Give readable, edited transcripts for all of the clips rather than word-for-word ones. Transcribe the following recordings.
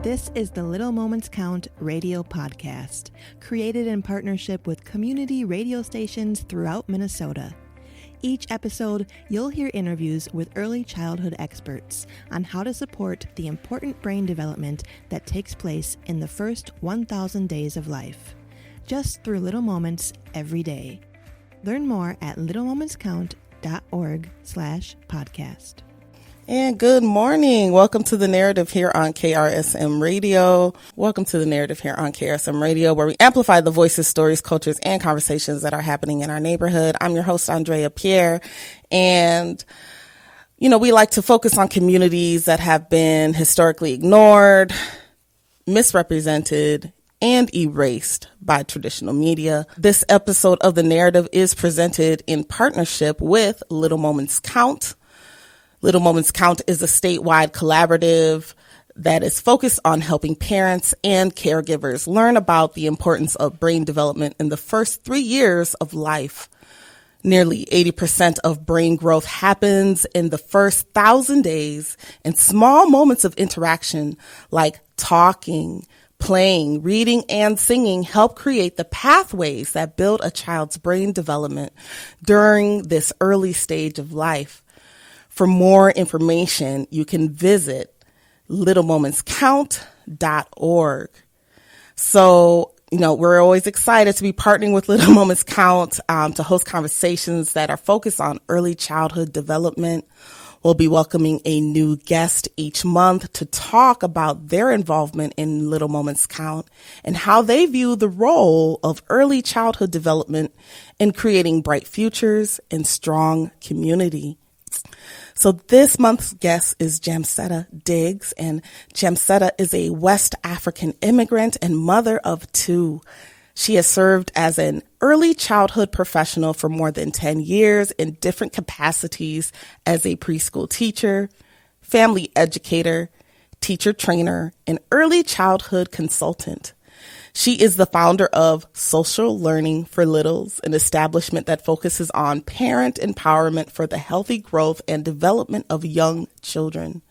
This is the Little Moments Count radio podcast, created in partnership with community radio stations throughout Minnesota. Each episode, you'll hear interviews with early childhood experts on how to support the important brain development that takes place in the first 1,000 days of life, just through little moments every day. Learn more at littlemomentscount.org/podcast. And good morning. Welcome to The Narrative here on KRSM Radio. Welcome to The Narrative here on KRSM Radio, where we amplify the voices, stories, cultures, and conversations that are happening in our neighborhood. I'm your host, Andrea Pierre. And, we like to focus on communities that have been historically ignored, misrepresented, and erased by traditional media. This episode of The Narrative is presented in partnership with Little Moments Count. Little Moments Count is a statewide collaborative that is focused on helping parents and caregivers learn about the importance of brain development in the first 3 years of life. Nearly 80% of brain growth happens in the first 1,000 days, and small moments of interaction like talking, playing, reading, and singing help create the pathways that build a child's brain development during this early stage of life. For more information, you can visit littlemomentscount.org. So, we're always excited to be partnering with Little Moments Count to host conversations that are focused on early childhood development. We'll be welcoming a new guest each month to talk about their involvement in Little Moments Count and how they view the role of early childhood development in creating bright futures and strong community. So this month's guest is Jamsetta Diggs, and Jamsetta is a West African immigrant and mother of two. She has served as an early childhood professional for more than 10 years in different capacities as a preschool teacher, family educator, teacher trainer, and early childhood consultant. She is the founder of Social Learning for Littles, an establishment that focuses on parent empowerment for the healthy growth and development of young children.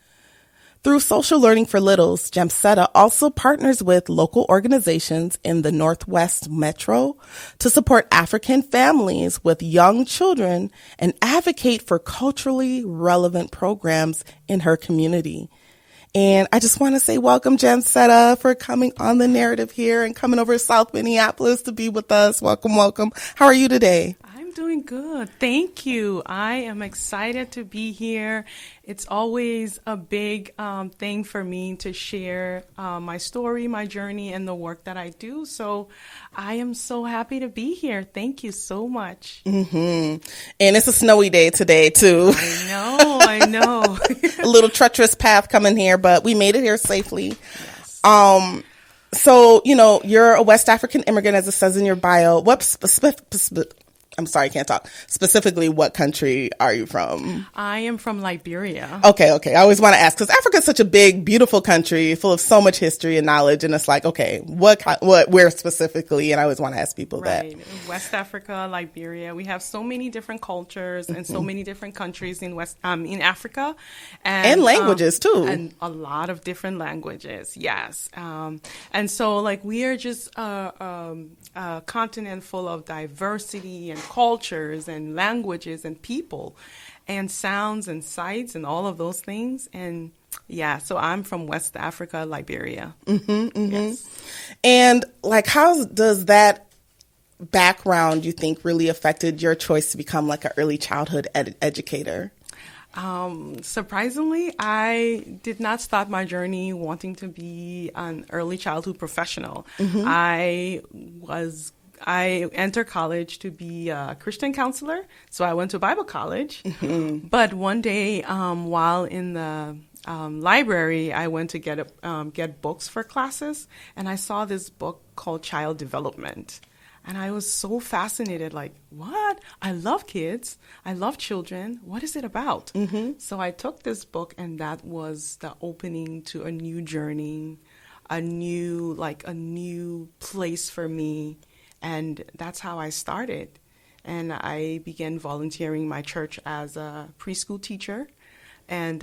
Through Social Learning for Littles, Jamsetta also partners with local organizations in the Northwest Metro to support African families with young children and advocate for culturally relevant programs in her community. And I just want to say welcome, Jamsetta, for coming on The Narrative here and coming over to South Minneapolis to be with us. Welcome, welcome. How are you today? I'm doing good. Thank you. I am excited to be here. It's always a big thing for me to share my story, my journey, and the work that I do. So I am so happy to be here. Thank you so much. Mm-hmm. And it's a snowy day today, too. I know. A little treacherous path coming here, but we made it here safely. Yes. So, you're a West African immigrant, as it says in your bio. I'm sorry, I can't talk. Specifically, what country are you from? I am from Liberia. Okay. I always want to ask, because Africa is such a big, beautiful country full of so much history and knowledge. And it's like, okay, where specifically? And I always want to ask people that. West Africa, Liberia. We have so many different cultures and so many different countries in in Africa. And languages, too. And a lot of different languages, yes. And so, we are just a continent full of diversity and cultures and languages and people and sounds and sights and all of those things. And so I'm from West Africa, Liberia. Yes. And how does that background, you think, really affected your choice to become an early childhood educator? Surprisingly, I did not start my journey wanting to be an early childhood professional. I entered college to be a Christian counselor, so I went to Bible college. But one day, while in the library, I went to get books for classes, and I saw this book called Child Development. And I was so fascinated, what? I love kids. I love children. What is it about? So I took this book, and that was the opening to a new journey, a new place for me. And that's how I started. And I began volunteering my church as a preschool teacher. And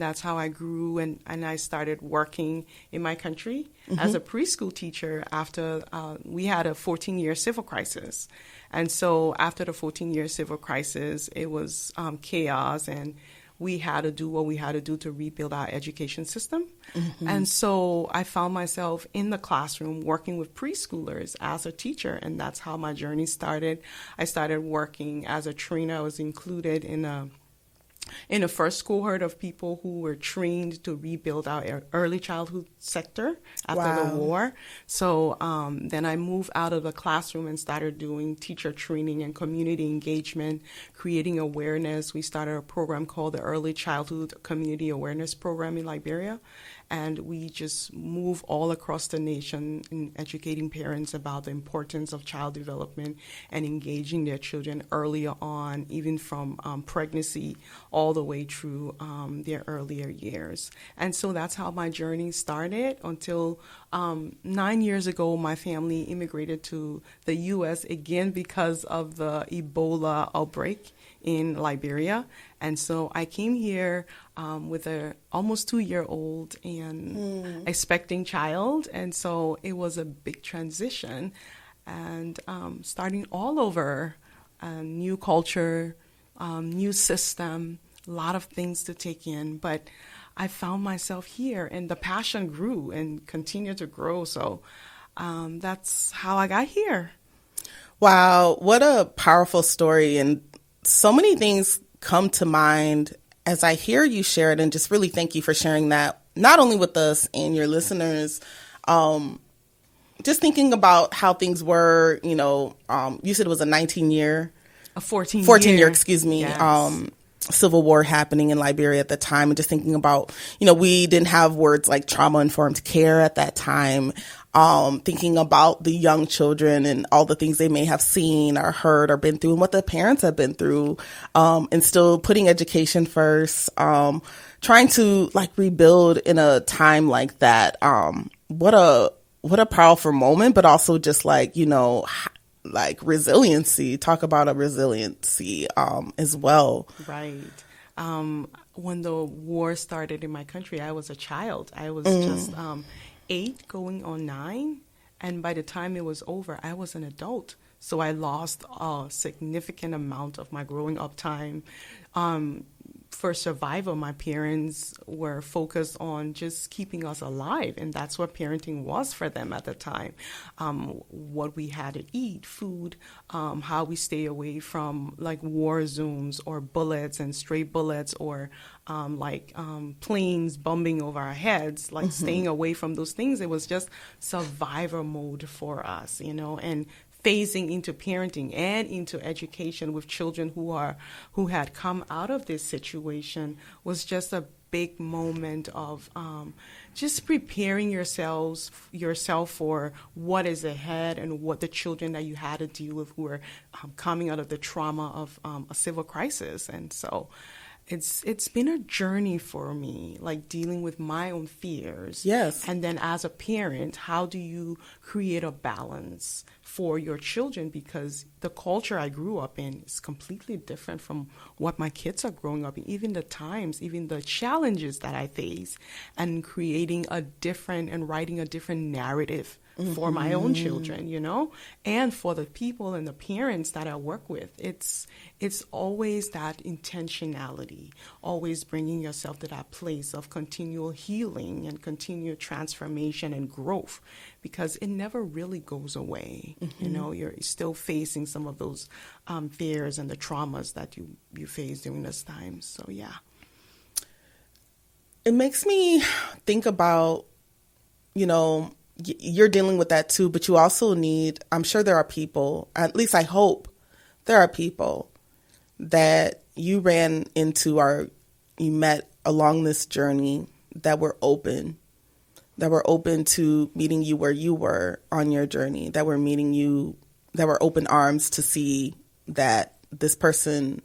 that's how I grew, and I started working in my country as a preschool teacher after we had a 14-year civil crisis. And so after the 14-year civil crisis, it was chaos, and we had to do what we had to do to rebuild our education system. And so I found myself in the classroom working with preschoolers as a teacher, and that's how my journey started. I started working as a trainer. I was included in a first cohort of people who were trained to rebuild our early childhood sector after the war. So then I moved out of the classroom and started doing teacher training and community engagement, creating awareness. We started a program called the Early Childhood Community Awareness Program in Liberia. And we just move all across the nation in educating parents about the importance of child development and engaging their children earlier on, even from pregnancy all the way through their earlier years. And so that's how my journey started until 9 years ago, my family immigrated to the U.S. again because of the Ebola outbreak in Liberia. And so I came here with a almost 2-year-old and expecting child. And so it was a big transition and starting all over, new culture, new system, a lot of things to take in. But I found myself here, and the passion grew and continued to grow. So that's how I got here. Wow, what a powerful story. And so many things come to mind as I hear you share it, and just really thank you for sharing that, not only with us and your listeners, just thinking about how things were, you said it was a 14-year, excuse me, yes. Civil war happening in Liberia at the time, and just thinking about, we didn't have words like trauma-informed care at that time. Thinking about the young children and all the things they may have seen or heard or been through, and what the parents have been through, and still putting education first, trying to rebuild in a time like that. What a powerful moment, but also just resiliency. Talk about a resiliency as well. Right. When the war started in my country, I was a child. I was just 8 going on 9, and by the time it was over, I was an adult. So I lost a significant amount of my growing up time. For survival, my parents were focused on just keeping us alive, and that's what parenting was for them at the time. What we had to eat, food, how we stay away from war zones or bullets and stray bullets or planes bombing over our heads, staying away from those things. It was just survival mode for us, and phasing into parenting and into education with children who had come out of this situation was just a big moment of just preparing yourself for what is ahead and what the children that you had to deal with who were coming out of the trauma of a civil crisis. And so it's been a journey for me, dealing with my own fears. Yes. And then as a parent, how do you create a balance for your children? Because the culture I grew up in is completely different from what my kids are growing up in, even the times, even the challenges that I face, and creating a different and writing a different narrative for my own children, and for the people and the parents that I work with. It's always that intentionality, always bringing yourself to that place of continual healing and continual transformation and growth, because it never really goes away. You're still facing some of those fears and the traumas that you face during this time. So, yeah. It makes me think about, you're dealing with that too, but you also need, I'm sure there are people, at least I hope there are people that you ran into or you met along this journey that were open to meeting you where you were on your journey, that were meeting you, that were open arms to see that this person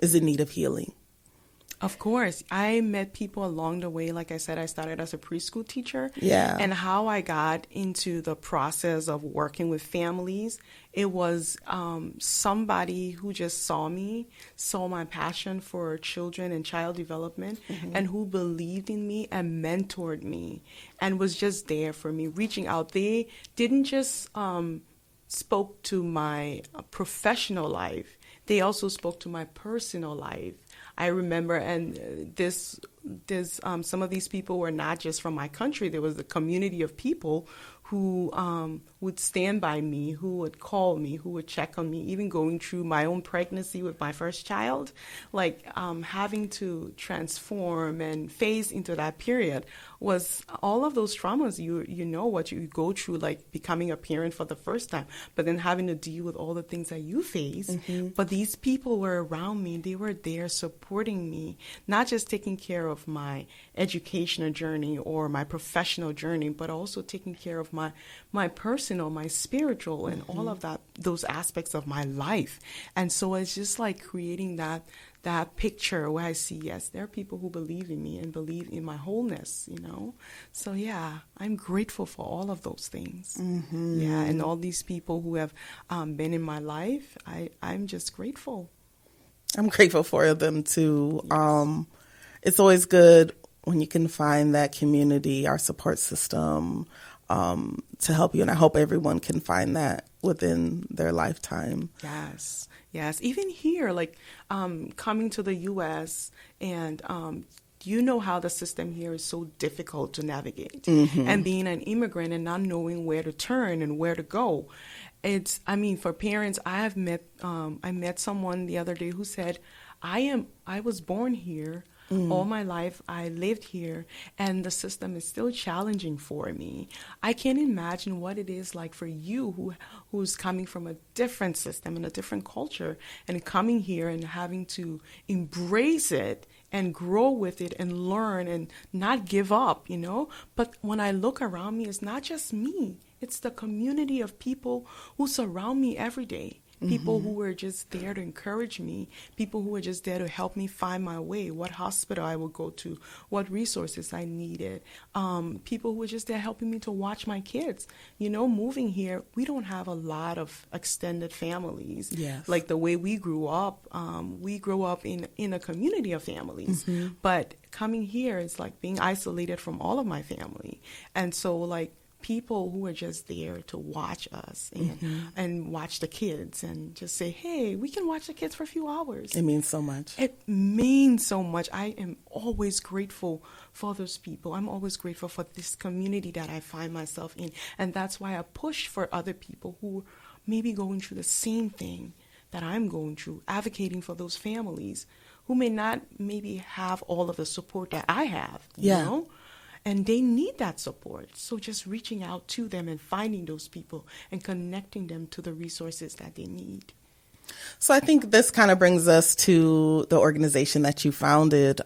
is in need of healing. Of course. I met people along the way. Like I said, I started as a preschool teacher. Yeah. And how I got into the process of working with families, it was somebody who just saw my passion for children and child development, and who believed in me and mentored me and was just there for me, reaching out. They didn't just spoke to my professional life. They also spoke to my personal life. I remember, and some of these people were not just from my country. There was a community of people who would stand by me, who would call me, who would check on me, even going through my own pregnancy with my first child, like having to transform and phase into that period was all of those traumas. You know what you go through, like becoming a parent for the first time, but then having to deal with all the things that you face. But these people were around me. They were there supporting me, not just taking care of my educational journey or my professional journey, but also taking care of my personal, my spiritual, and all of those aspects of my life. And so it's just like creating that picture where I see, yes, there are people who believe in me and believe in my wholeness, So yeah, I'm grateful for all of those things. Yeah, and all these people who have been in my life, I'm just grateful. I'm grateful for them too. Yes. It's always good when you can find that community, our support system, to help you. And I hope everyone can find that within their lifetime. Yes. Even here, like coming to the U.S. and you know how the system here is so difficult to navigate. And being an immigrant and not knowing where to turn and where to go. For parents, I met someone the other day who said, I was born here. All my life, I lived here, and the system is still challenging for me. I can't imagine what it is like for you who's coming from a different system and a different culture and coming here and having to embrace it and grow with it and learn and not give up, But when I look around me, it's not just me. It's the community of people who surround me every day. People who were just there to encourage me, people who were just there to help me find my way, what hospital I would go to, what resources I needed, people who were just there helping me to watch my kids. Moving here, we don't have a lot of extended families. Yes. Like the way we grew up in a community of families. But coming here is like being isolated from all of my family. And so like, people who are just there to watch us and watch the kids and just say, hey, we can watch the kids for a few hours. It means so much. It means so much. I am always grateful for those people. I'm always grateful for this community that I find myself in. And that's why I push for other people who may be going through the same thing that I'm going through, advocating for those families who may not maybe have all of the support that I have, you know? And they need that support. So just reaching out to them and finding those people and connecting them to the resources that they need. So I think this kind of brings us to the organization that you founded,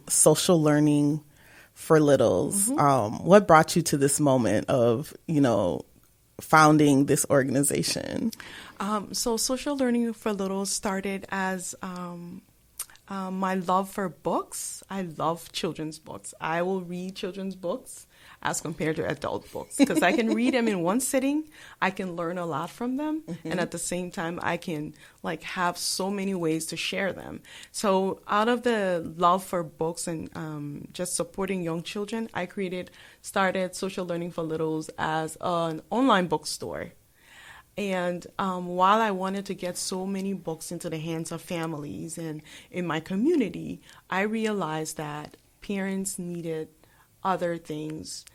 Social Learning for Littles. What brought you to this moment of, founding this organization? So Social Learning for Littles started as my love for books. I love children's books. I will read children's books as compared to adult books because I can read them in one sitting. I can learn a lot from them. And at the same time, I can have so many ways to share them. So out of the love for books and just supporting young children, I started Social Learning for Littles as an online bookstore. And while I wanted to get so many books into the hands of families and in my community, I realized that parents needed other things.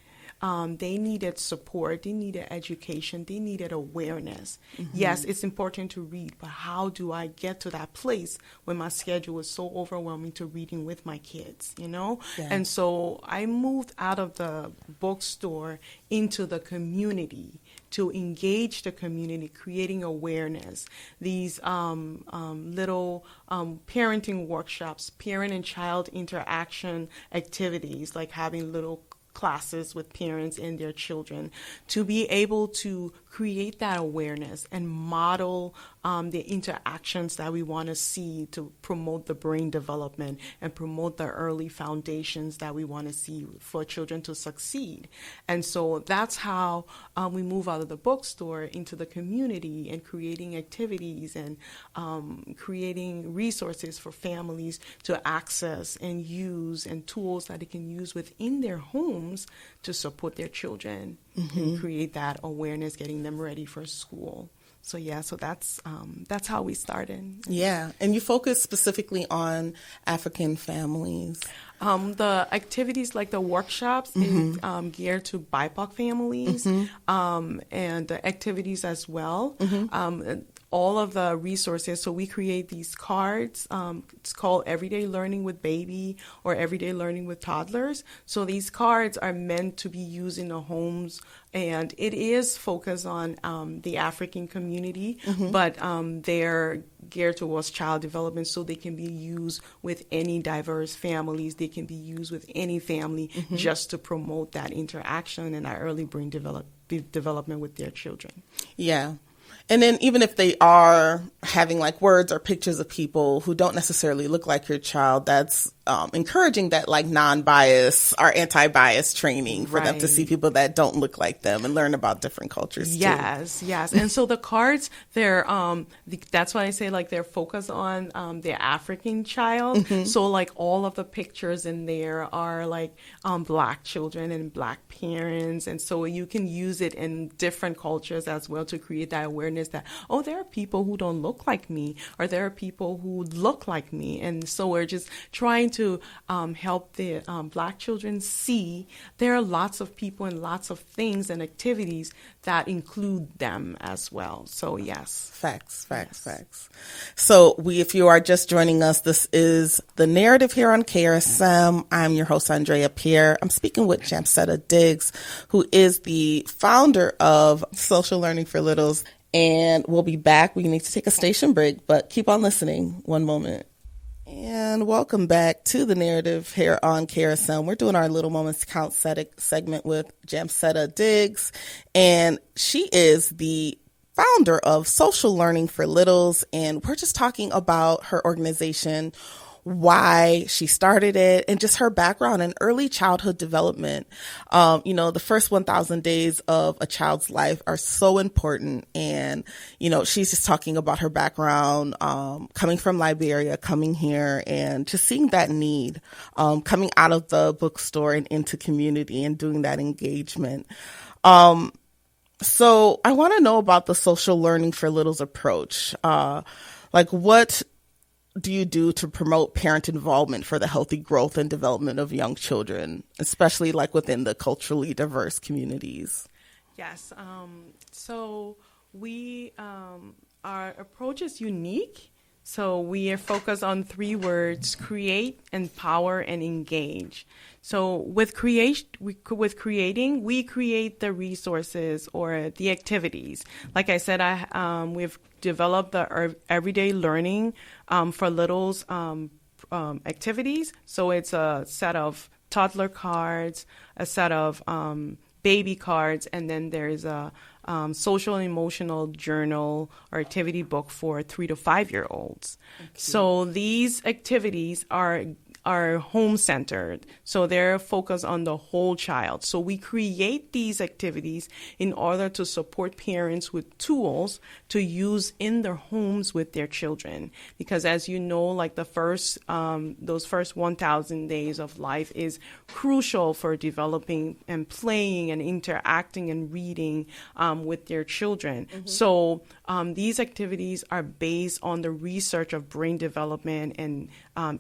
They needed support, they needed education, they needed awareness. Yes, it's important to read, but how do I get to that place when my schedule is so overwhelming to reading with my kids, Yeah. And so I moved out of the bookstore into the community to engage the community, creating awareness. These little parenting workshops, parent and child interaction activities, like having little classes with parents and their children, to be able to create that awareness and model the interactions that we want to see to promote the brain development and promote the early foundations that we want to see for children to succeed. And so that's how we move out of the bookstore into the community and creating activities and creating resources for families to access and use, and tools that they can use within their homes to support their children and create that awareness, getting them ready for school. So that's how we started. Yeah, and you focus specifically on African families. The activities like the workshops is geared to BIPOC families, and the activities as well. All of the resources. So we create these cards. It's called Everyday Learning with Baby or Everyday Learning with Toddlers. So these cards are meant to be used in the homes, and it is focused on the African community, but they're geared towards child development, so they can be used with any diverse families. They can be used with any family just to promote that interaction and that early brain development with their children. Yeah. And then even if they are having like words or pictures of people who don't necessarily look like your child, that's encouraging that like non-bias or anti-bias training for them to see people that don't look like them and learn about different cultures too. Yes. And so the cards, they're that's why I say like they're focused on the African child. So like all of the pictures in there are like Black children and Black parents, and so you can use it in different cultures as well to create that awareness that, oh, there are people who don't look like me, or there are people who look like me. And so we're just trying to help the Black children see there are lots of people and lots of things and activities that include them as well. So yes. Facts. So if you are just joining us, this is The Narrative here on KRSM. I'm your host, Andrea Pierre. I'm speaking with Jamsetta Diggs, who is the founder of Social Learning for Littles. And we'll be back. We need to take a station break, but keep on listening. One moment. And welcome back to The Narrative here on KRSM. We're doing our Little Moments Count segment with Jamsetta Diggs, and she is the founder of Social Learning for Littles, and we're just talking about her organization, why she started it, and just her background in early childhood development. The first 1,000 days of a child's life are so important. And, she's just talking about her background, coming from Liberia, coming here, and just seeing that need, coming out of the bookstore and into community and doing that engagement. So I want to know about the Social Learning for Littles approach. What do you do to promote parent involvement for the healthy growth and development of young children, especially like within the culturally diverse communities? Yes. So we, our approach is unique. So we are focused on 3 words: create, empower, and engage. So with creating, we create the resources or the activities. Like I said, we've developed the Everyday Learning for Littles activities. So it's a set of toddler cards, a set of baby cards, and then there's a social and emotional journal or activity book for 3 to 5 year olds. Okay. So these activities are home centered. So they're focused on the whole child. So we create these activities in order to support parents with tools to use in their homes with their children. Because as you know, like those first 1,000 days of life is crucial for developing and playing and interacting and reading with their children. So these activities are based on the research of brain development and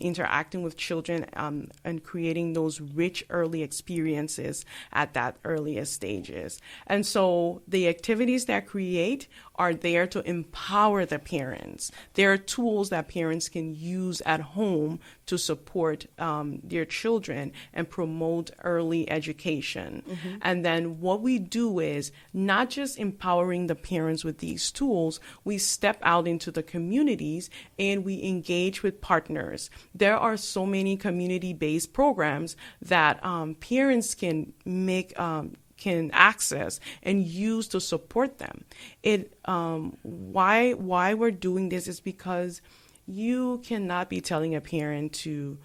interacting with children and creating those rich early experiences at that earliest stages. And so the activities that create are there to empower the parents. There are tools that parents can use at home to support their children and promote early education. And then what we do is not just empowering the parents with these tools, we step out into the communities and we engage with partners. There are so many community-based programs that parents can make can access and use to support them. Why we're doing this is because you cannot be telling a parent to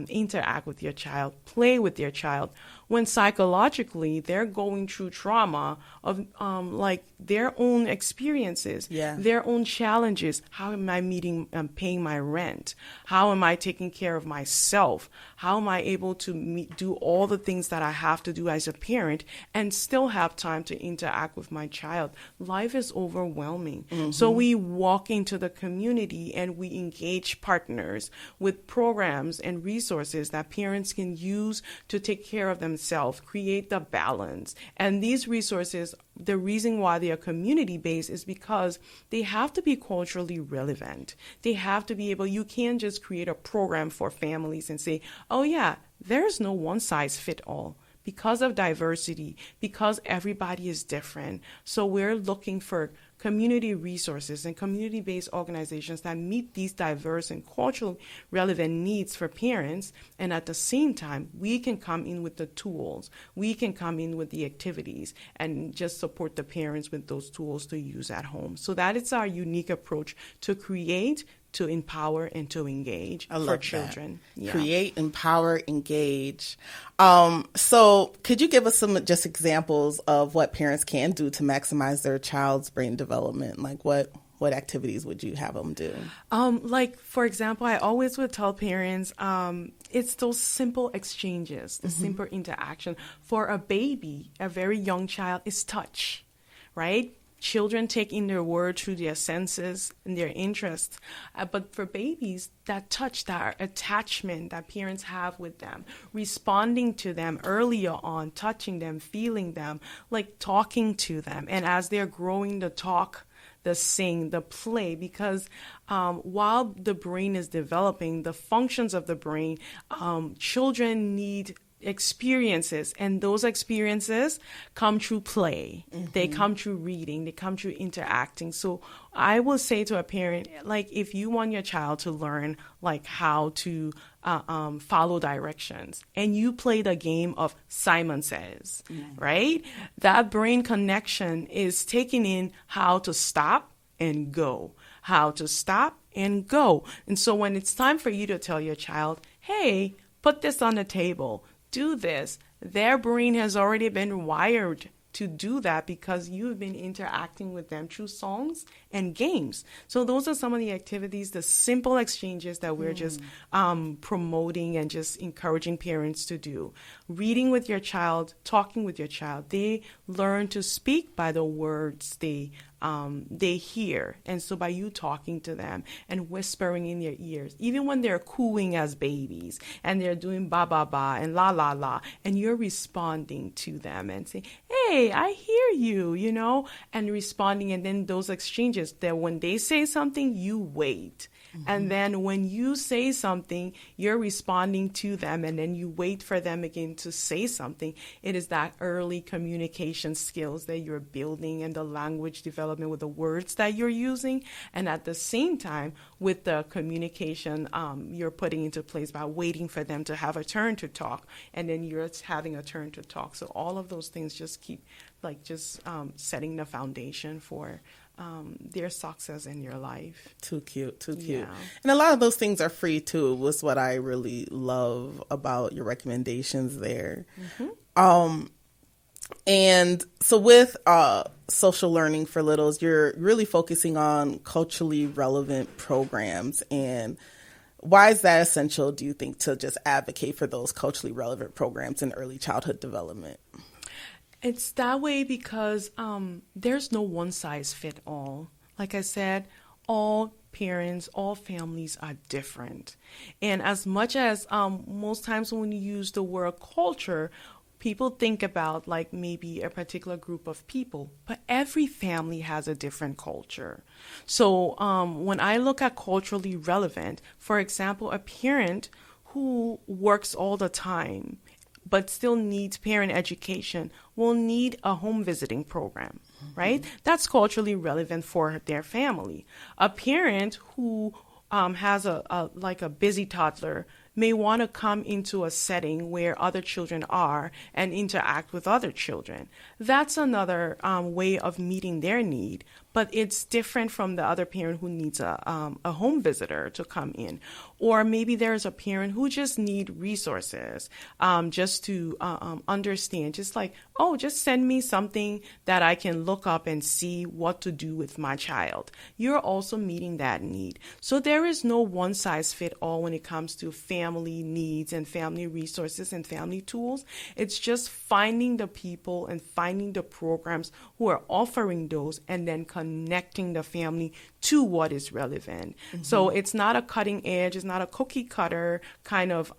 interact with your child, play with your child, when psychologically they're going through trauma of like their own experiences, their own challenges. How am I paying my rent? How am I taking care of myself? How am I able to do all the things that I have to do as a parent and still have time to interact with my child? Life is overwhelming. So we walk into the community and we engage partners with programs and resources that parents can use to take care of themselves, create the balance. And these resources, the reason why they are community-based is because they have to be culturally relevant. They have to be able, you can't just create a program for families and say, oh yeah, there's no one size fit all. Because of diversity, because everybody is different. So we're looking for community resources and community-based organizations that meet these diverse and culturally relevant needs for parents. And at the same time, we can come in with the tools. We can come in with the activities and just support the parents with those tools to use at home. So that is our unique approach to create, to empower, and to engage for children. Yeah. Create, empower, engage. So could you give us some just examples of what parents can do to maximize their child's brain development? Like what activities would you have them do? Like, for example, I always would tell parents, it's those simple exchanges, the simple interaction. For a baby, a very young child, is touch, right? Children take in their world through their senses and their interests. But for babies, that touch, that attachment that parents have with them, responding to them earlier on, touching them, feeling them, like talking to them. And as they're growing, the talk, the sing, the play, because while the brain is developing, the functions of the brain, children need experiences, and those experiences come through play. They come through reading, they come through interacting. So I will say to a parent, like, if you want your child to learn like how to follow directions, and you play the game of Simon Says, right? That brain connection is taking in how to stop and go, how to stop and go. And so when it's time for you to tell your child, hey, put this on the table, do this, their brain has already been wired to do that because you've been interacting with them through songs and games. So those are some of the activities, the simple exchanges that we're just promoting and just encouraging parents to do. Reading with your child, talking with your child. They learn to speak by the words they hear. And so by you talking to them and whispering in their ears, even when they're cooing as babies and they're doing ba ba ba and la la la, and you're responding to them and saying, hey, I hear you, you know, and responding. And then those exchanges that when they say something, you wait. And then when you say something, you're responding to them, and then you wait for them again to say something. It is that early communication skills that you're building and the language development with the words that you're using. And at the same time, with the communication you're putting into place by waiting for them to have a turn to talk, and then you're having a turn to talk. So all of those things just keep setting the foundation for their success in your life. Too cute. Yeah. And a lot of those things are free too, was what I really love about your recommendations there. And so with social learning for littles, you're really focusing on culturally relevant programs. And why is that essential, do you think, to just advocate for those culturally relevant programs in early childhood development? It's that way because there's no one size fit all. Like I said, all parents, all families are different. And as much as most times when you use the word culture, people think about like maybe a particular group of people, but every family has a different culture. So when I look at culturally relevant, for example, a parent who works all the time but still needs parent education will need a home visiting program, right? That's culturally relevant for their family. A parent who has a busy toddler may want to come into a setting where other children are and interact with other children. That's another way of meeting their need. But it's different from the other parent who needs a home visitor to come in. Or maybe there's a parent who just need resources just to understand, just like, oh, just send me something that I can look up and see what to do with my child. You're also meeting that need. So there is no one size fit all when it comes to family needs and family resources and family tools. It's just finding the people and finding the programs who are offering those and then connecting the family to what is relevant. Mm-hmm. So it's not a cutting edge, it's not a cookie cutter kind of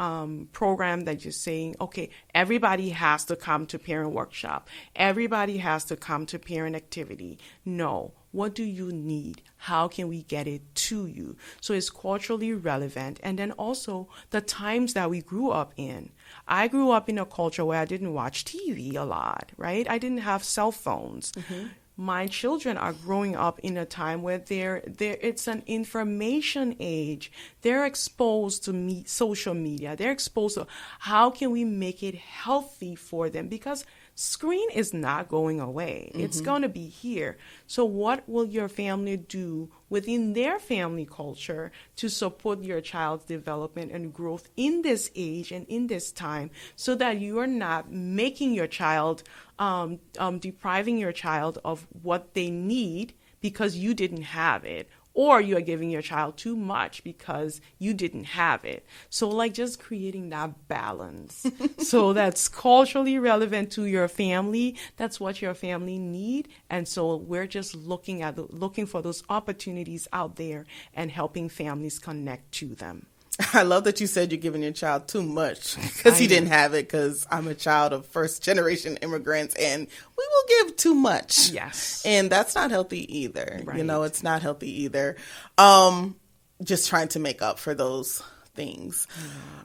program that you're saying, okay, everybody has to come to parent workshop. Everybody has to come to parent activity. No. What do you need? How can we get it to you? So it's culturally relevant. And then also the times that we grew up in. I grew up in a culture where I didn't watch TV a lot, right? I didn't have cell phones. Mm-hmm. My children are growing up in a time where it's an information age. They're exposed to social media. They're exposed to how can we make it healthy for them? Because screen is not going away. Mm-hmm. It's going to be here. So what will your family do within their family culture to support your child's development and growth in this age and in this time so that you are not making your child, depriving your child of what they need because you didn't have it, or you are giving your child too much because you didn't have it. So like just creating that balance. So that's culturally relevant to your family. That's what your family need. And so we're just looking for those opportunities out there and helping families connect to them. I love that you said you're giving your child too much because he didn't have it, because I'm a child of first generation immigrants and we will give too much. Yes. And that's not healthy either. Right. You know, it's not healthy either. Just trying to make up for those things.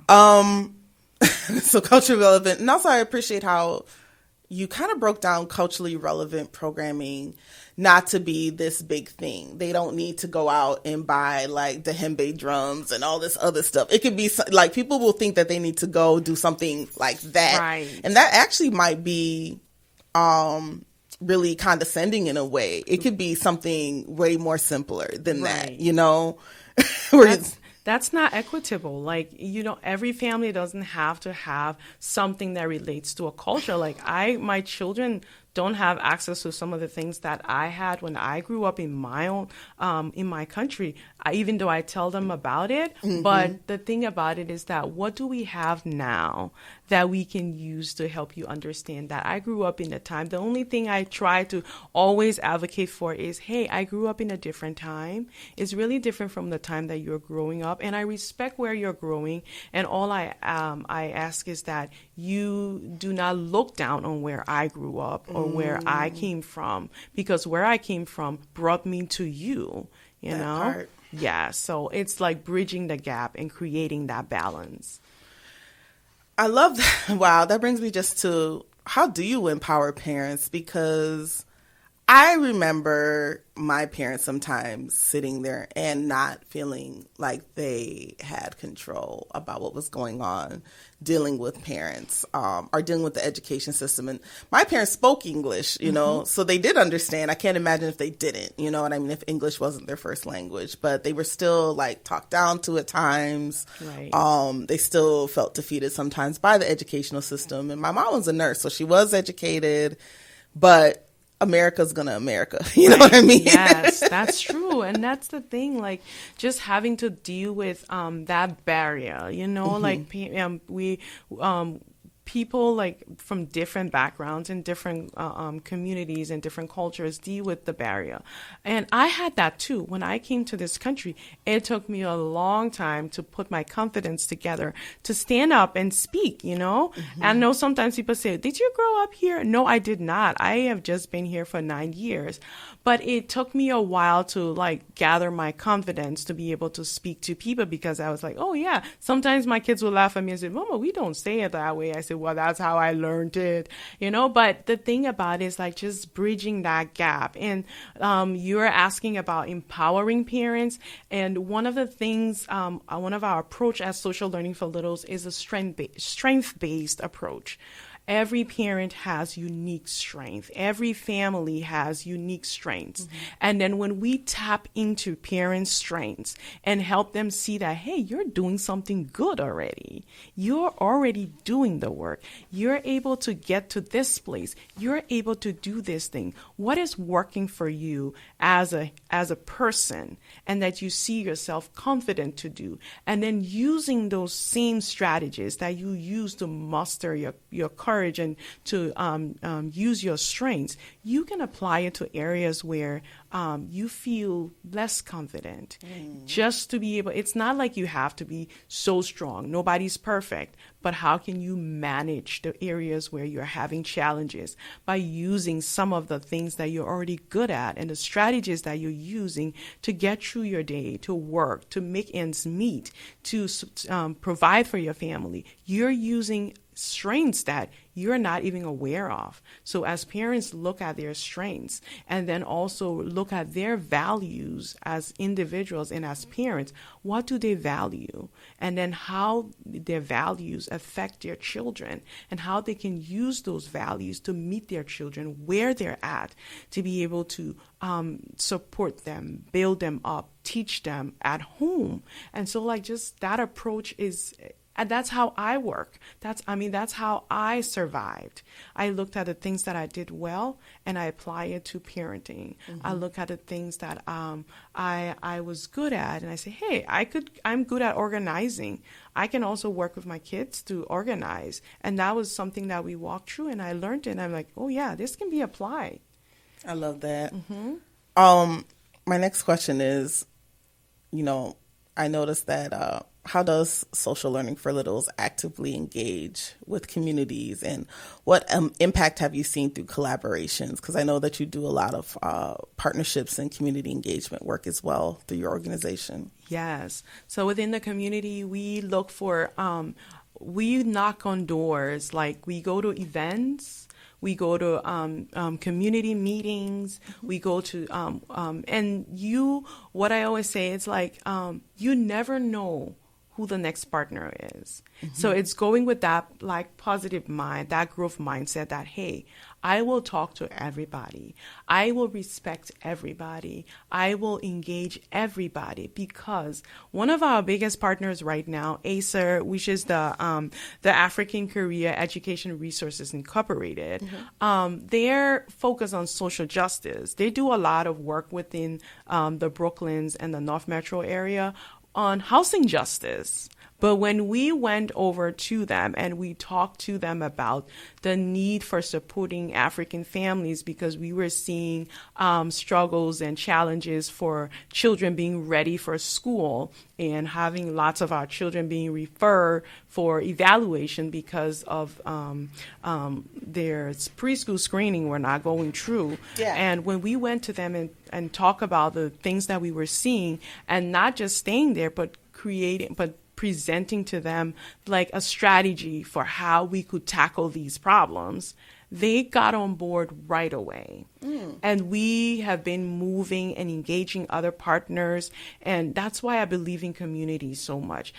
So culturally relevant. And also I appreciate how you kind of broke down culturally relevant programming not to be this big thing. They don't need to go out and buy like the djembe drums and all this other stuff. It could be like people will think that they need to go do something like that. Right. And that actually might be really condescending in a way. It could be something way more simpler than that, you know? That's not equitable. Like, you know, every family doesn't have to have something that relates to a culture. Like my children don't have access to some of the things that I had when I grew up in my own, in my country, even though I tell them about it. Mm-hmm. But the thing about it is that what do we have now that we can use to help you understand that I grew up in a time? The only thing I try to always advocate for is, hey, I grew up in a different time. It's really different from the time that you're growing up. And I respect where you're growing. And all I ask is that you do not look down on where I grew up or where I came from, because where I came from brought me to you, you that know? Part. Yeah. So it's like bridging the gap and creating that balance. I love that. Wow. That brings me just to, how do you empower parents? Because I remember my parents sometimes sitting there and not feeling like they had control about what was going on, dealing with parents, or dealing with the education system. And my parents spoke English, you know, so they did understand. I can't imagine if they didn't, you know what I mean, if English wasn't their first language. But they were still like talked down to at times. Right. They still felt defeated sometimes by the educational system. And my mom was a nurse, so she was educated, but America's gonna America. You know what I mean? Yes, that's true. And that's the thing, like just having to deal with that barrier, you know, like people like from different backgrounds and different communities and different cultures deal with the barrier. And I had that too. When I came to this country, it took me a long time to put my confidence together to stand up and speak, you know? And I know sometimes people say, did you grow up here? No, I did not. I have just been here for 9 years. But it took me a while to like gather my confidence to be able to speak to people, because I was like, oh yeah, sometimes my kids will laugh at me and say, Mama, we don't say it that way. I said, say, well, that's how I learned it, but the thing about it is like just bridging that gap. And you're asking about empowering parents. And one of the things, one of our approach as social learning for littles is a strength-based approach. Every parent has unique strength. Every family has unique strengths. Mm-hmm. And then when we tap into parents' strengths and help them see that, hey, you're doing something good already. You're already doing the work. You're able to get to this place. You're able to do this thing. What is working for you as a person, and that you see yourself confident to do? And then using those same strategies that you use to muster your courage and to use your strengths, you can apply it to areas where you feel less confident. Just to be able, it's not like you have to be so strong. Nobody's perfect. But how can you manage the areas where you're having challenges by using some of the things that you're already good at and the strategies that you're using to get through your day, to work, to make ends meet, to provide for your family? You're using strengths that you're not even aware of. So as parents look at their strengths and then also look at their values as individuals and as parents, what do they value? And then how their values affect their children and how they can use those values to meet their children where they're at, to be able to support them, build them up, teach them at home. And so like just that approach is, and that's how I work. That's how I survived. I looked at the things that I did well and I apply it to parenting. Mm-hmm. I look at the things that I was good at and I say, hey, I'm good at organizing. I can also work with my kids to organize. And that was something that we walked through and I learned it. And I'm like, oh yeah, this can be applied. I love that. Mm-hmm. My next question is, I noticed that how does social learning for littles actively engage with communities, and what impact have you seen through collaborations? Because I know that you do a lot of partnerships and community engagement work as well through your organization. Yes. So within the community, we look for, we knock on doors, like we go to events. We go to community meetings. We go to, what I always say, it's like, you never know who the next partner is. Mm-hmm. So it's going with that like positive mind, that growth mindset that, hey, I will talk to everybody. I will respect everybody. I will engage everybody, because one of our biggest partners right now, ACER, which is the African Korea Education Resources Incorporated, mm-hmm. They're focused on social justice. They do a lot of work within the Brooklyns and the North Metro area on housing justice. But when we went over to them and we talked to them about the need for supporting African families, because we were seeing struggles and challenges for children being ready for school and having lots of our children being referred for evaluation because of their preschool screening were not going through. Yeah. And when we went to them and talk about the things that we were seeing, and not just staying there, but presenting to them like a strategy for how we could tackle these problems, they got on board right away. And we have been moving and engaging other partners. And that's why I believe in community so much.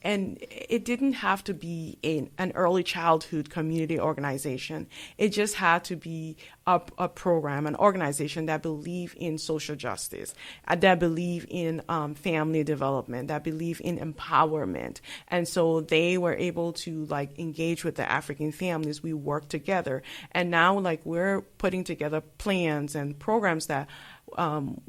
And it didn't have to be an early childhood community organization. It just had to be a program, an organization that believe in social justice, that believe in family development, that believe in empowerment. And so they were able to engage with the African families. We worked together. And now we're putting together plans and programs that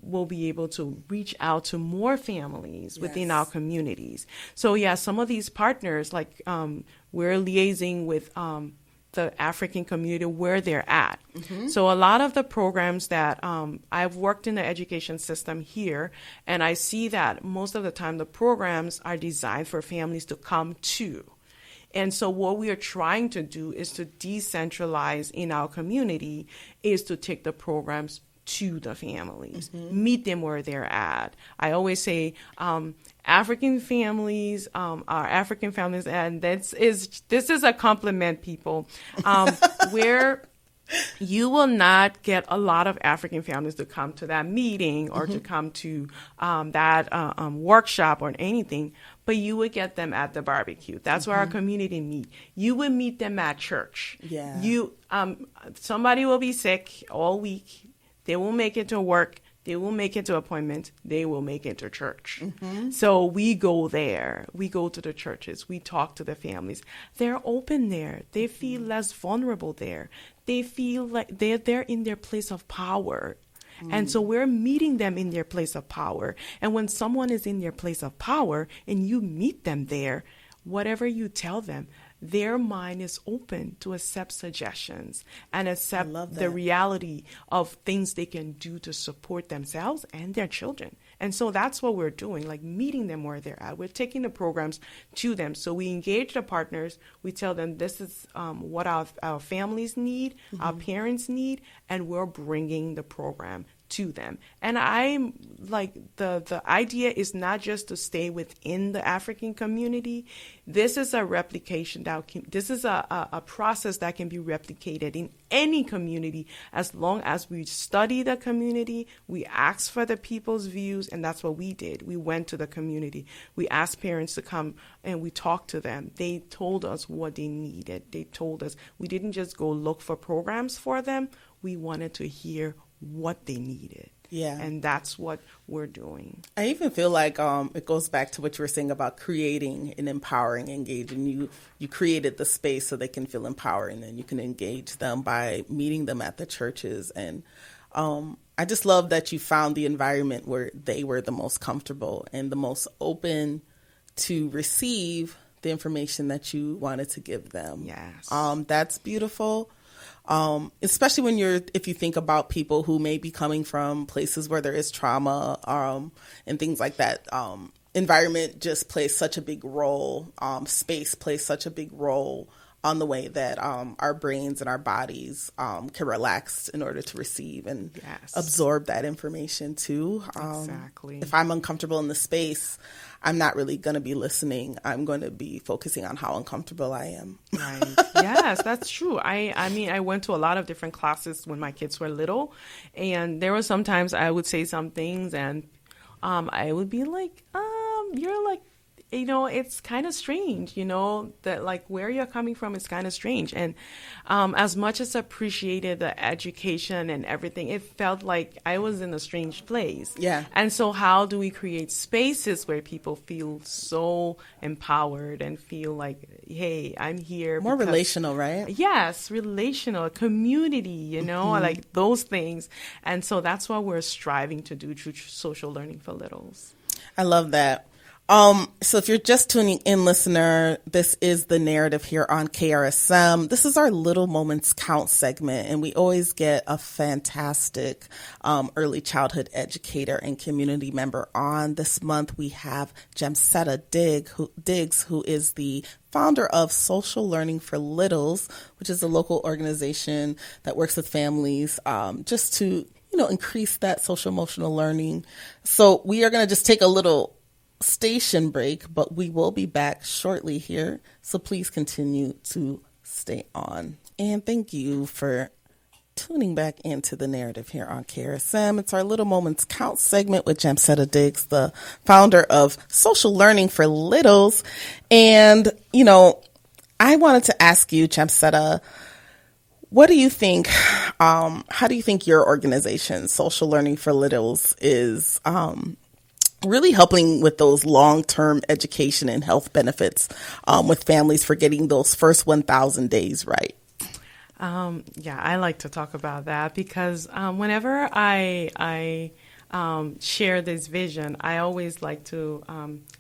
will be able to reach out to more families within our communities. So some of these partners, we're liaising with the African community where they're at. Mm-hmm. So a lot of the programs that I've worked in the education system here, and I see that most of the time the programs are designed for families to come to. And so what we are trying to do is to decentralize in our community, is to take the programs to the families. Meet them where they're at. I always say African families are African families, and this is a compliment, people, where you will not get a lot of African families to come to that meeting or to come to that workshop or anything, but you would get them at the barbecue. That's where our community meet. You would meet them at church. Yeah. Somebody will be sick all week. They will make it to work. They will make it to appointments. They will make it to church. So we go there. We go to the churches. We talk to the families. They're open there. They feel less vulnerable there. They feel like they're in their place of power. And so we're meeting them in their place of power. And when someone is in their place of power and you meet them there, whatever you tell them, their mind is open to accept suggestions and accept the reality of things they can do to support themselves and their children. And so that's what we're doing, like meeting them where they're at. We're taking the programs to them. So we engage the partners. We tell them this is what our families need, our parents need, and we're bringing the program to them. And I'm like, the idea is not just to stay within the African community. This is a replication this is a process that can be replicated in any community as long as we study the community, we ask for the people's views, and that's what we did. We went to the community. We asked parents to come and we talked to them. They told us what they needed. They told us. We didn't just go look for programs for them. We wanted to hear what they needed. Yeah. And that's what we're doing. I even feel like it goes back to what you were saying about creating and empowering, engaging. You created the space so they can feel empowered, and then you can engage them by meeting them at the churches. And I just love that you found the environment where they were the most comfortable and the most open to receive the information that you wanted to give them. Yes. That's beautiful. Especially if you think about people who may be coming from places where there is trauma, and things like that. Environment just plays such a big role. Space plays such a big role on the way that our brains and our bodies can relax in order to receive and absorb that information too. Exactly. If I'm uncomfortable in the space, I'm not really going to be listening. I'm going to be focusing on how uncomfortable I am. Right. Yes, that's true. I mean, I went to a lot of different classes when my kids were little, and there were sometimes I would say some things, and I would be like, you're like, it's kind of strange, that like where you're coming from is kind of strange. And as much as I appreciated the education and everything, it felt like I was in a strange place. Yeah. And so how do we create spaces where people feel so empowered and feel like, hey, I'm here. More relational, right? Yes, relational, community, like those things. And so that's what we're striving to do through social learning for littles. I love that. So if you're just tuning in, listener, this is The Narrative here on KRSM. This is our Little Moments Count segment, and we always get a fantastic early childhood educator and community member on. This month we have Jamsetta Diggs, who is the founder of Social Learning for Littles, which is a local organization that works with families just to, increase that social emotional learning. So we are going to just take a little station break, but we will be back shortly here. So please continue to stay on. And thank you for tuning back into The Narrative here on KRSM. It's our Little Moments Count segment with Jamsetta Diggs, the founder of Social Learning for Littles. And, I wanted to ask you, Jamsetta, what do you think, how do you think your organization, Social Learning for Littles, is really helping with those long-term education and health benefits with families for getting those first 1,000 days right? Yeah, I like to talk about that because whenever I share this vision, I always like to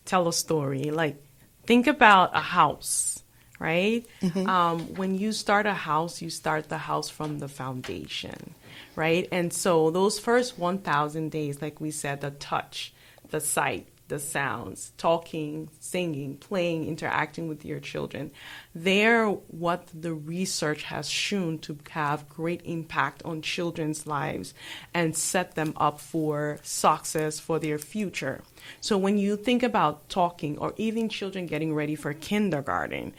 tell a story. Like, think about a house, right? Mm-hmm. When you start a house, you start the house from the foundation, right? And so those first 1,000 days, like we said, the touch, the sight, the sounds, talking, singing, playing, interacting with your children. They're what the research has shown to have great impact on children's lives and set them up for success for their future. So when you think about talking, or even children getting ready for kindergarten,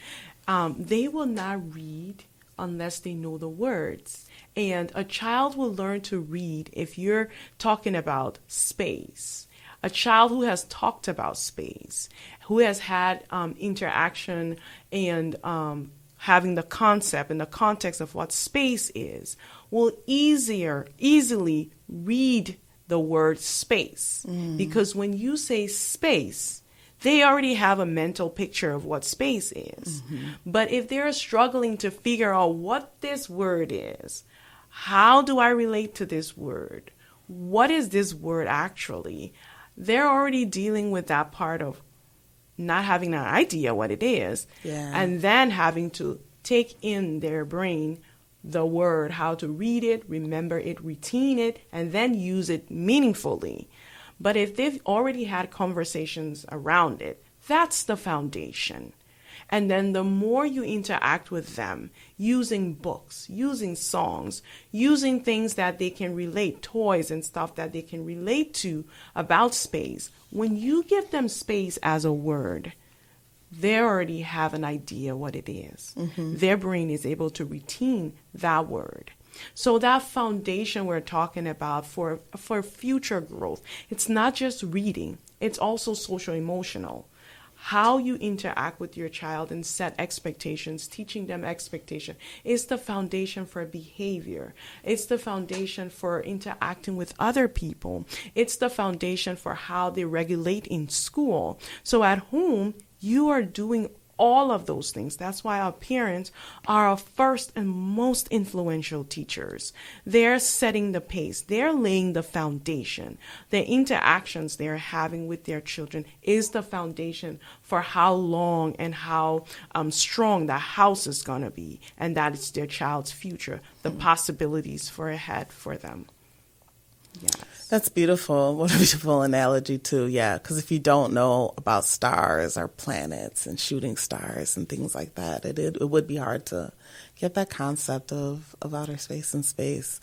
they will not read unless they know the words. And a child will learn to read if you're talking about space. A child who has talked about space, who has had interaction and having the concept and the context of what space is, will easily read the word space. Because when you say space, they already have a mental picture of what space is. But if they're struggling to figure out what this word is, how do I relate to this word? What is this word actually? They're already dealing with that part of not having an idea what it is, and then having to take in their brain the word, how to read it, remember it, retain it, and then use it meaningfully. But if they've already had conversations around it, that's the foundation. And then the more you interact with them, using books, using songs, using things that they can relate, toys and stuff that they can relate to about space, when you give them space as a word, they already have an idea what it is. Their brain is able to retain that word. So that foundation we're talking about for future growth, it's not just reading, it's also social emotional. How you interact with your child and set expectations, teaching them expectation, is the foundation for behavior. It's the foundation for interacting with other people. It's the foundation for how they regulate in school. So at home, you are doing all of those things. That's why our parents are our first and most influential teachers. They're setting the pace. They're laying the foundation. The interactions they're having with their children is the foundation for how long and how strong the house is going to be. And that is their child's future, the possibilities for ahead for them. Yes. That's beautiful. What a beautiful analogy too. Yeah. Because if you don't know about stars or planets and shooting stars and things like that, it would be hard to get that concept of outer space and space.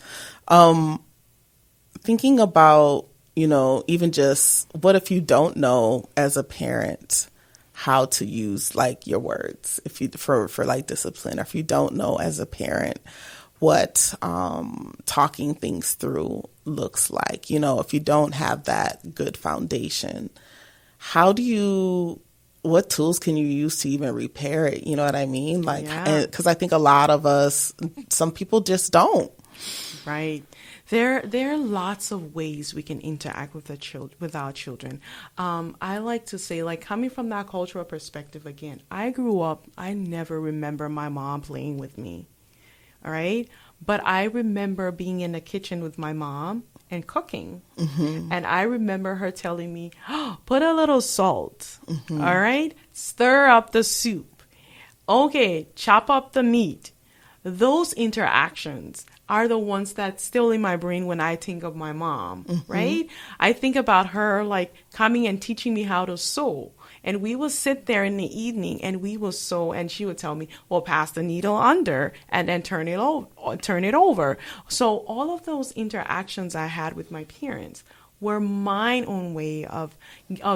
Thinking about, even just what if you don't know as a parent how to use like your words, if you for like discipline, or if you don't know as a parent what talking things through looks like. If you don't have that good foundation, what tools can you use to even repair it? You know what I mean? Like, because I think a lot of us, some people just don't. Right. There are lots of ways we can interact with our children. I like to say, like, coming from that cultural perspective again, I grew up, I never remember my mom playing with me. All right. But I remember being in the kitchen with my mom and cooking. And I remember her telling me, put a little salt. All right. Stir up the soup. Okay. Chop up the meat. Those interactions are the ones that's still in my brain when I think of my mom. Right. I think about her like coming and teaching me how to sew. And we will sit there in the evening and we will sew, and she would tell me, well, pass the needle under and then turn it over. So all of those interactions I had with my parents were my own way of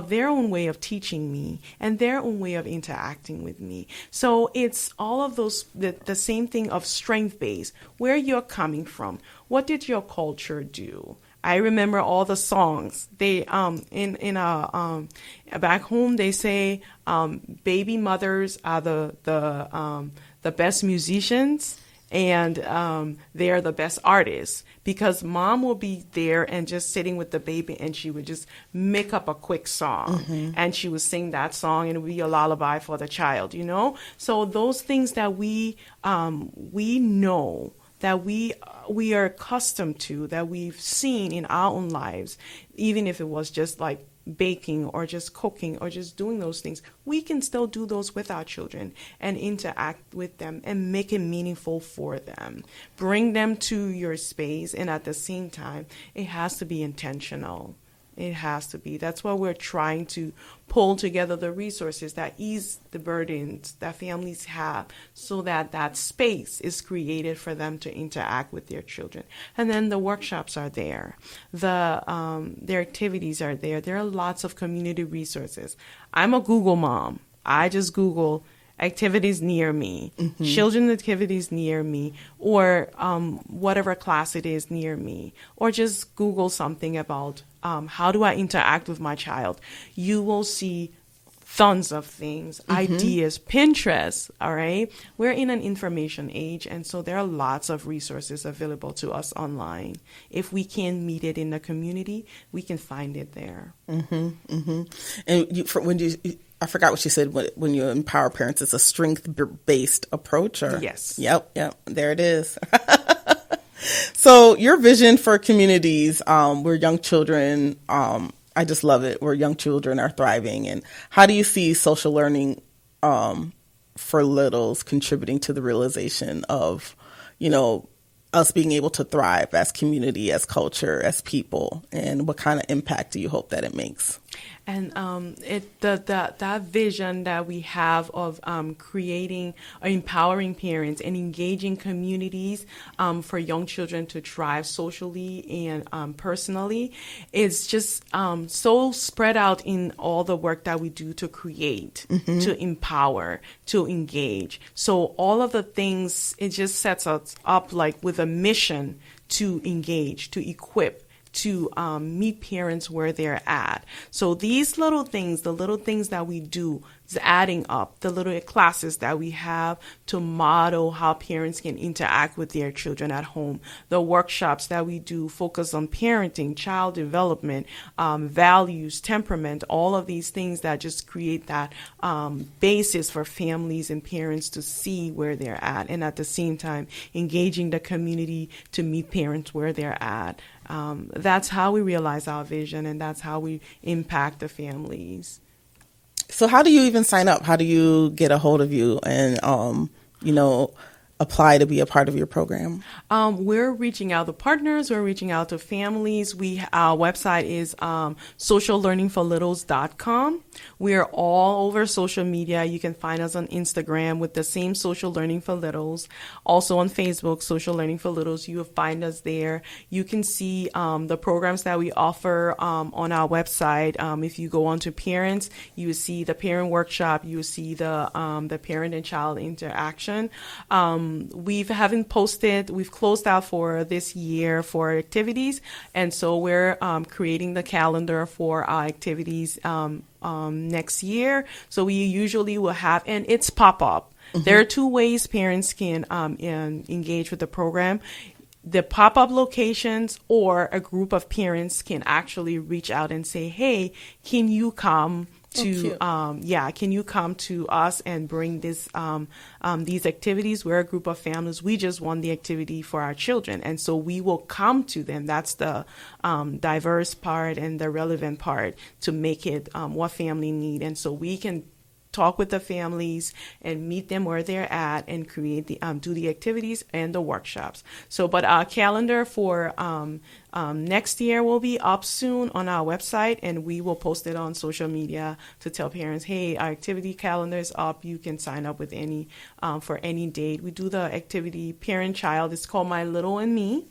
their own way of teaching me and their own way of interacting with me. So it's all of those, the same thing of strength base, where you're coming from. What did your culture do? I remember all the songs. They back home they say baby mothers are the best musicians, and they are the best artists, because mom will be there and just sitting with the baby, and she would just make up a quick song, and she would sing that song, and it would be a lullaby for the child, So those things that we know, that we are accustomed to, that we've seen in our own lives, even if it was just like baking or just cooking or just doing those things, we can still do those with our children and interact with them and make it meaningful for them. Bring them to your space, and at the same time, it has to be intentional. It has to be. That's why we're trying to pull together the resources that ease the burdens that families have so that that space is created for them to interact with their children. And then the workshops are there. Their activities are there. There are lots of community resources. I'm a Google mom. I just Google activities near me, children activities near me, or whatever class it is near me, or just Google something about how do I interact with my child. You will see tons of things, ideas, Pinterest, all right? We're in an information age, and so there are lots of resources available to us online. If we can't meet it in the community, we can find it there. And I forgot what you said when you empower parents. It's a strength-based approach, or yes. Yep, there it is. So your vision for communities where young children, I just love it, where young children are thriving, and how do you see social learning for littles contributing to the realization of, us being able to thrive as community, as culture, as people, and what kind of impact do you hope that it makes? And that vision that we have of creating or empowering parents and engaging communities for young children to thrive socially and personally is just so spread out in all the work that we do to create, to empower, to engage. So all of the things, it just sets us up like with a mission to engage, to equip, to meet parents where they're at. So these little things, the little things that we do is adding up, the little classes that we have to model how parents can interact with their children at home, the workshops that we do focus on parenting, child development, values, temperament, all of these things that just create that basis for families and parents to see where they're at, and at the same time engaging the community to meet parents where they're at. That's how we realize our vision, and that's how we impact the families. So how do you even sign up? How do you get a hold of you and, apply to be a part of your program? We're reaching out to partners. We're reaching out to families. Our website is sociallearningforlittles.com. We're all over social media. You can find us on Instagram with the same Social Learning for Littles. Also on Facebook, Social Learning for Littles. You will find us there. You can see the programs that we offer on our website. If you go on to parents, you will see the parent workshop. You will see the parent and child interaction. We've closed out for this year for activities, and so we're creating the calendar for our activities next year. So we usually will have, and it's pop-up. There are two ways parents can engage with the program. The pop-up locations, or a group of parents can actually reach out and say, hey, can you come to can you come to us and bring these activities? We're a group of families. We just want the activity for our children, and so we will come to them. That's the diverse part and the relevant part to make it what family need, and so we can talk with the families and meet them where they're at and create do the activities and the workshops. So, but our calendar for next year will be up soon on our website, and we will post it on social media to tell parents, hey, our activity calendar is up. You can sign up with any for any date. We do the activity parent-child. It's called My Little and Me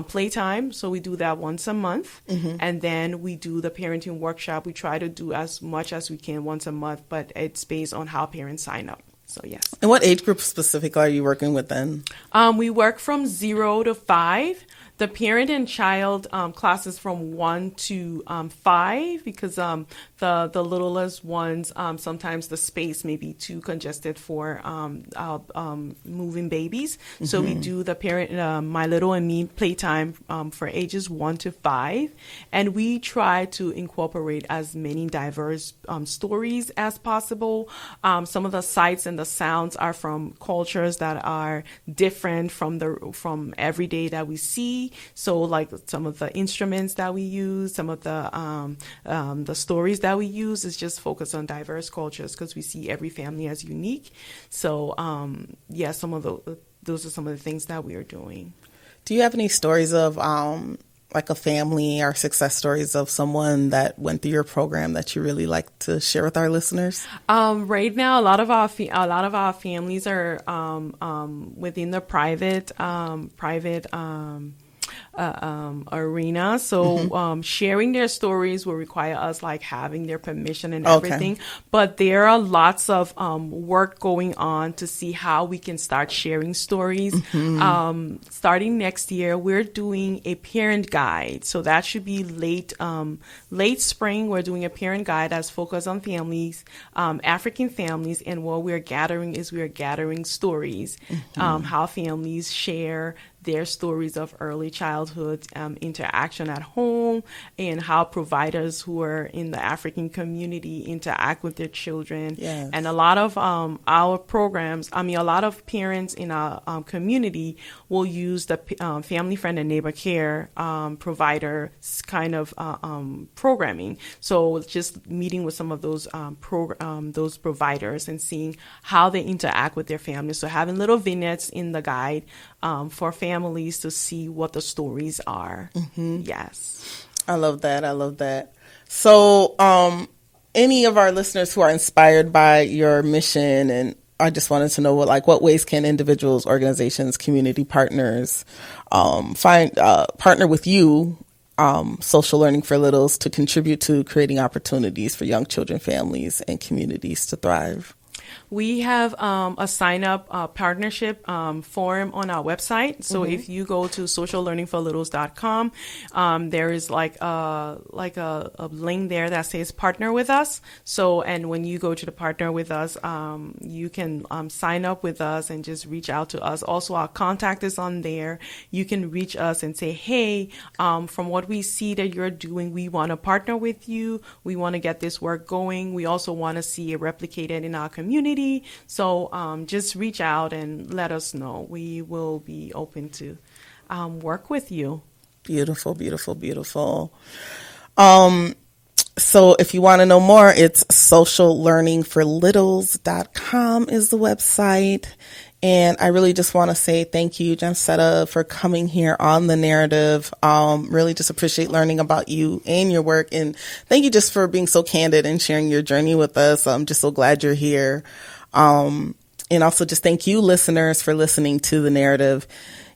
Playtime. So we do that once a month, and then we do the parenting workshop. We try to do as much as we can once a month, but it's based on how parents sign up. So yes. And what age group specifically are you working with then? We work from 0 to 5. The parent and child classes from 1 to 5, because the littlest ones, sometimes the space may be too congested for moving babies. So we do the parent, My Little and Me Playtime for ages 1 to 5. And we try to incorporate as many diverse stories as possible. Some of the sights and the sounds are from cultures that are different from every day that we see. So like some of the instruments that we use, some of the stories that we use is just focused on diverse cultures, because we see every family as unique. So those are some of the things that we are doing. Do you have any stories of like a family or success stories of someone that went through your program that you really like to share with our listeners? Right now, a lot of our families are within the private arena. So sharing their stories will require us like having their permission and everything. But there are lots of work going on to see how we can start sharing stories. Starting next year, we're doing a parent guide. So that should be late spring. We're doing a parent guide that's focused on families, African families. And what we're gathering stories, how families share their stories of early childhood interaction at home, and how providers who are in the African community interact with their children. Yes. And a lot of our programs, a lot of parents in our community will use the Family Friend and Neighbor Care provider kind of programming. So just meeting with some of those those providers and seeing how they interact with their families. So having little vignettes in the guide for families to see what the stories are. Yes. I love that. So, any of our listeners who are inspired by your mission, and I just wanted to know what ways can individuals, organizations, community partners partner with you, Social Learning for Littles, to contribute to creating opportunities for young children, families, and communities to thrive? We have a sign-up partnership form on our website. So if you go to sociallearningforlittles.com, there is like a link there that says partner with us. So, and when you go to the partner with us, you can sign up with us and just reach out to us. Also, our contact is on there. You can reach us and say, hey, from what we see that you're doing, we want to partner with you. We want to get this work going. We also want to see it replicated in our community. So just reach out and let us know. We will be open to work with you. Beautiful, beautiful, beautiful. So if you want to know more, it's sociallearningforlittles.com is the website. And I really just want to say thank you, Jamsetta, for coming here on The Narrative. Really just appreciate learning about you and your work. And thank you just for being so candid and sharing your journey with us. I'm just so glad you're here. And also just thank you, listeners, for listening to The Narrative.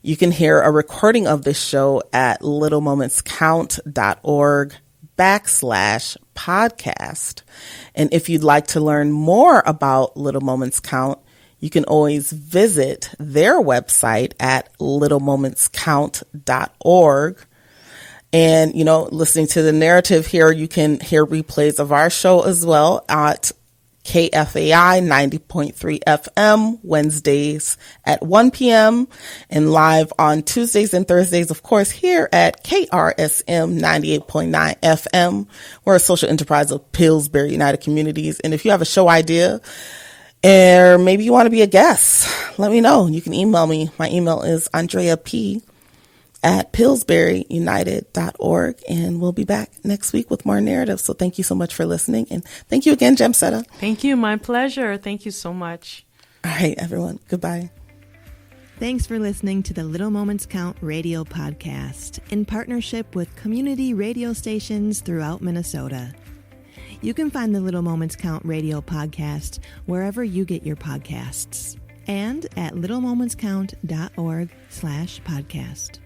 You can hear a recording of this show at littlemomentscount.org/podcast. And if you'd like to learn more about Little Moments Count, you can always visit their website at littlemomentscount.org. And, listening to The Narrative here, you can hear replays of our show as well at KFAI 90.3 FM Wednesdays at 1 p.m. and live on Tuesdays and Thursdays, of course, here at KRSM 98.9 FM. We're a social enterprise of Pillsbury United Communities. And if you have a show idea, or maybe you want to be a guest, let me know. You can email me. My email is andreap@pillsburyunited.org. And we'll be back next week with more narrative. So thank you so much for listening. And thank you again, Jamsetta. Thank you. My pleasure. Thank you so much. All right, everyone. Goodbye. Thanks for listening to the Little Moments Count radio podcast in partnership with community radio stations throughout Minnesota. You can find the Little Moments Count radio podcast wherever you get your podcasts and at littlemomentscount.org/podcast.